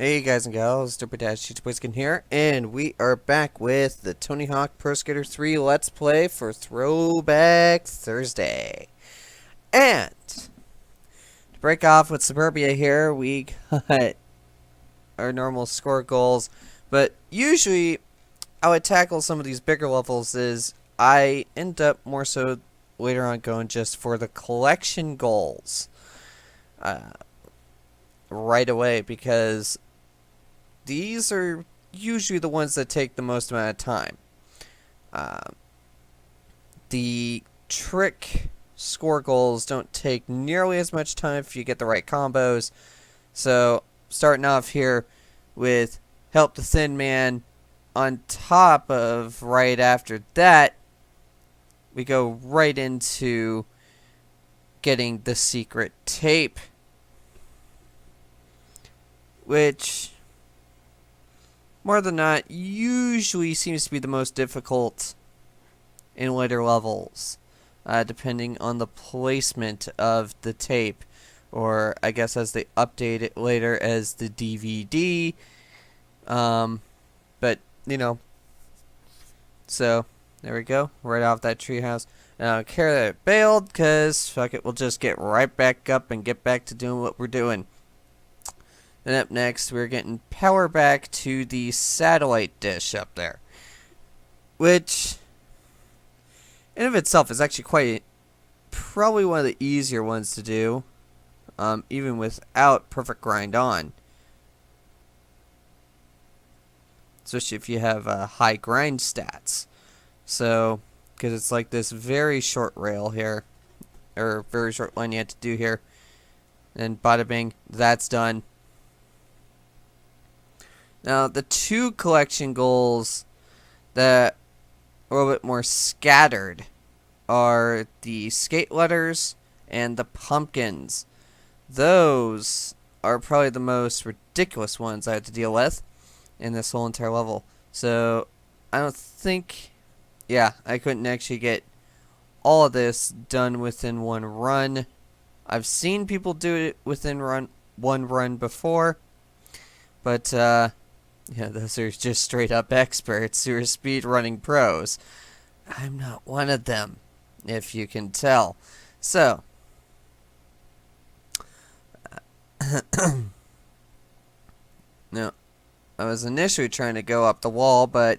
Hey guys and gals, THPS3 here, and we are back with the Tony Hawk Pro Skater 3 Let's Play for Throwback Thursday. And to break off with Suburbia here, we got our normal score goals, but usually I would tackle some of these bigger levels is I end up more so later on going just for the collection goals right away, because these are usually the ones that take the most amount of time. The trick score goals don't take nearly as much time if you get the right combos. So, starting off here with Help the Thin Man, on top of right after that, we go right into getting the secret tape, which more than not usually seems to be the most difficult in later levels, depending on the placement of the tape, or I guess as they update it later as the DVD. But you know, so there we go, right off that treehouse. I don't care that it bailed, because fuck it, we'll just get right back up and get back to doing what we're doing. And up next, we're getting power back to the satellite dish up there, which in of itself is actually probably one of the easier ones to do, even without perfect grind on. Especially if you have high grind stats. So, because it's like this very short rail here, or very short line you have to do here. And bada bing, that's done. Now, the two collection goals that are a little bit more scattered are the skate letters and the pumpkins. Those are probably the most ridiculous ones I have to deal with in this whole entire level. So, I don't think... yeah, I couldn't actually get all of this done within one run. I've seen people do it within one run before, but, yeah, those are just straight up experts who are speedrunning pros. I'm not one of them, if you can tell. So, no, I was initially trying to go up the wall, but,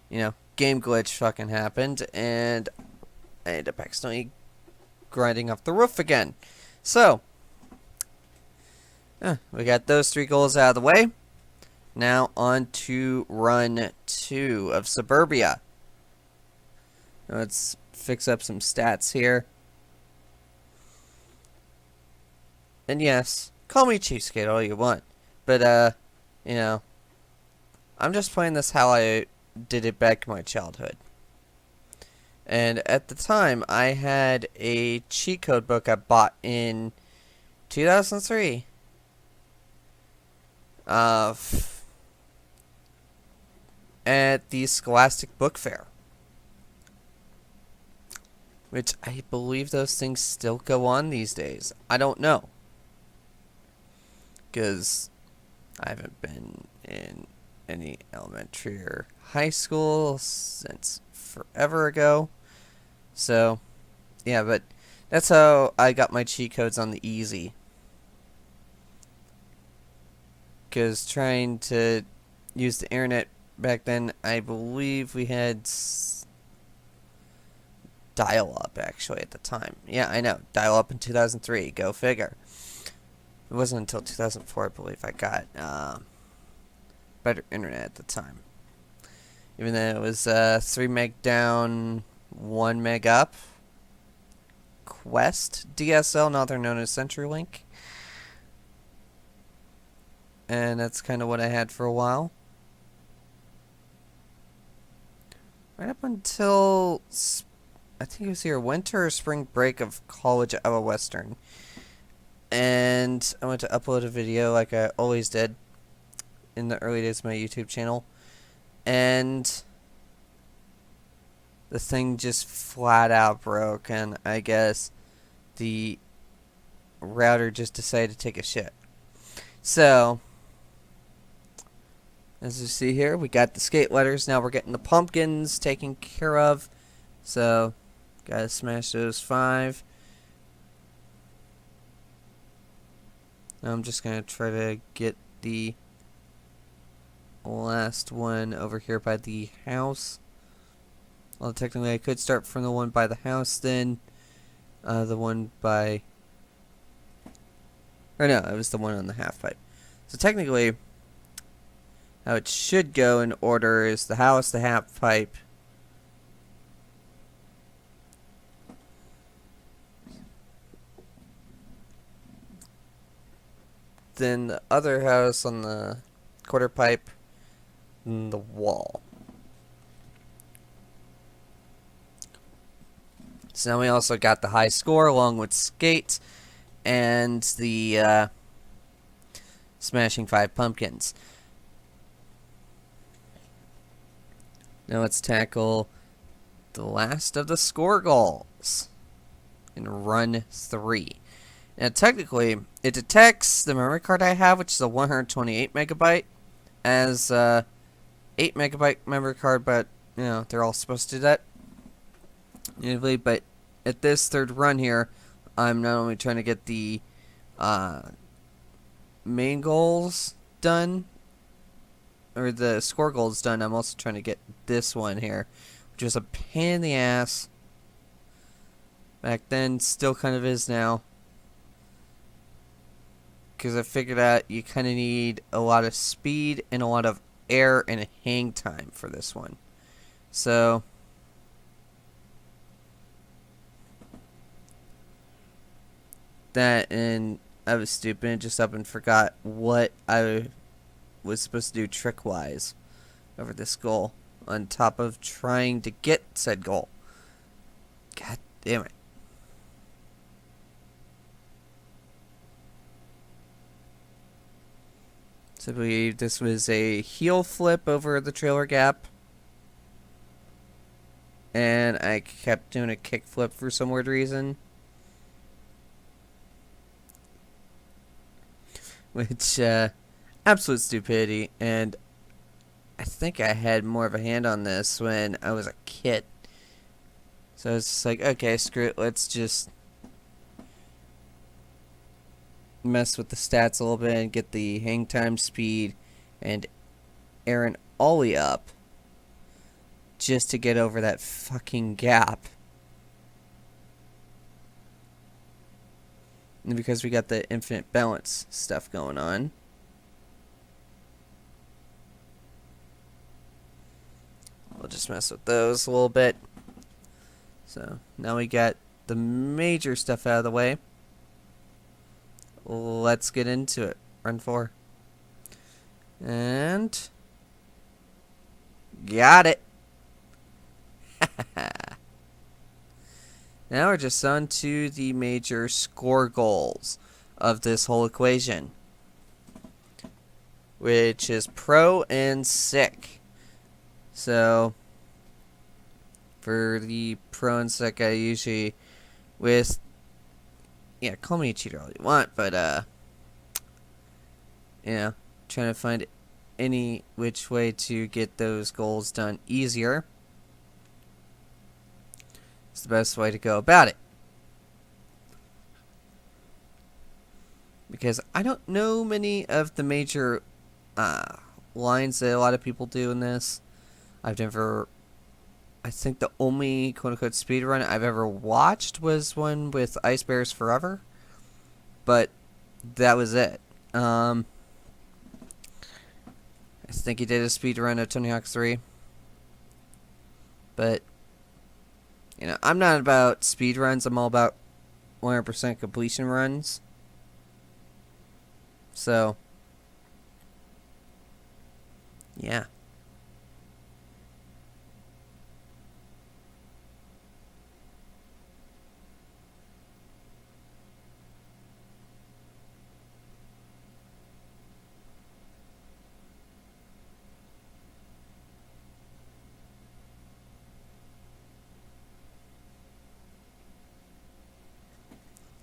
you know, game glitch fucking happened, and I ended up accidentally grinding off the roof again. So, we got those three goals out of the way. Now on to run 2 of Suburbia. Let's fix up some stats here. And yes, call me cheapskate all you want. But, you know, I'm just playing this how I did it back in my childhood. And at the time, I had a cheat code book I bought in 2003. At the Scholastic Book Fair, which I believe those things still go on these days. I don't know, because I haven't been in any elementary or high school since forever ago. So, yeah, but that's how I got my cheat codes on the easy. Because trying to use the internet back then, I believe we had dial-up, actually, at the time. Yeah, I know. Dial-up in 2003. Go figure. It wasn't until 2004, I believe, I got better internet at the time. Even though it was 3 meg down, 1 meg up. Quest DSL, now they're known as CenturyLink. And that's kind of what I had for a while. Right up until, I think it was either winter or spring break of college at Iowa Western. And I went to upload a video like I always did in the early days of my YouTube channel. And the thing just flat out broke, and I guess the router just decided to take a shit. So, As you see here, we got the skate letters. Now we're getting the pumpkins taken care of. So, gotta smash those 5. Now I'm just gonna try to get the last one over here by the house. Well, technically I could start from the one by the house, then the one by... Or no, it was the one on the half pipe. So technically, how it should go in order is the house, the half pipe, then the other house on the quarter pipe, and the wall. So now we also got the high score along with skate and the smashing 5 pumpkins. Now let's tackle the last of the score goals in run 3. Now technically, it detects the memory card I have, which is a 128 megabyte, as 8 megabyte memory card, but you know they're all supposed to do that. Usually, but at this third run here, I'm not only trying to get the main goals done, or the score goals done, I'm also trying to get this one here, which was a pain in the ass. Back then, still kind of is now. Because I figured out you kind of need a lot of speed and a lot of air and hang time for this one. So... that, and I was stupid and just up and forgot what I was supposed to do trick-wise over this goal, on top of trying to get said goal. God damn it. So I believe this was a heel flip over the trailer gap, and I kept doing a kick flip for some weird reason. Which, absolute stupidity, and I think I had more of a hand on this when I was a kid. So I was just like, okay, screw it, let's just mess with the stats a little bit and get the hang time, speed, and air and ollie up, just to get over that fucking gap. And because we got the infinite balance stuff going on. We'll just mess with those a little bit. So, now we got the major stuff out of the way. Let's get into it. Run 4. And... got it! Now we're just on to the major score goals of this whole equation, which is pro and sick. So, for the pro and sick, I usually, with, yeah, call me a cheater all you want, but, you know, trying to find any which way to get those goals done easier. It's the best way to go about it. Because I don't know many of the major lines that a lot of people do in this. I've never... I think the only quote-unquote speedrun I've ever watched was one with Ice Bears Forever. But that was it. I think he did a speedrun of Tony Hawk 3. But... you know, I'm not about speed runs. I'm all about 100% completion runs. So, yeah.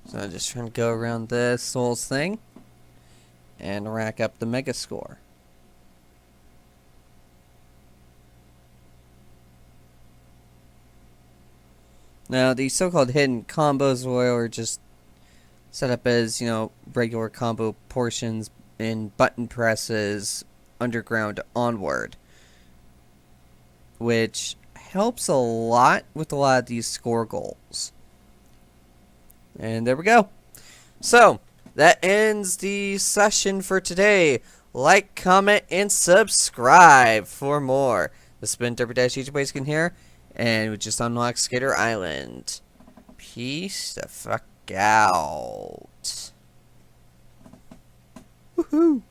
So I'm just trying to go around this whole thing and rack up the mega score. Now, the so-called hidden combos are just set up as, regular combo portions in button presses underground onward, which helps a lot with a lot of these score goals. And there we go. So, that ends the session for today. Like, comment, and subscribe for more. This has been THPS3 here, and we just unlocked Skater Island. Peace the fuck out. Woohoo!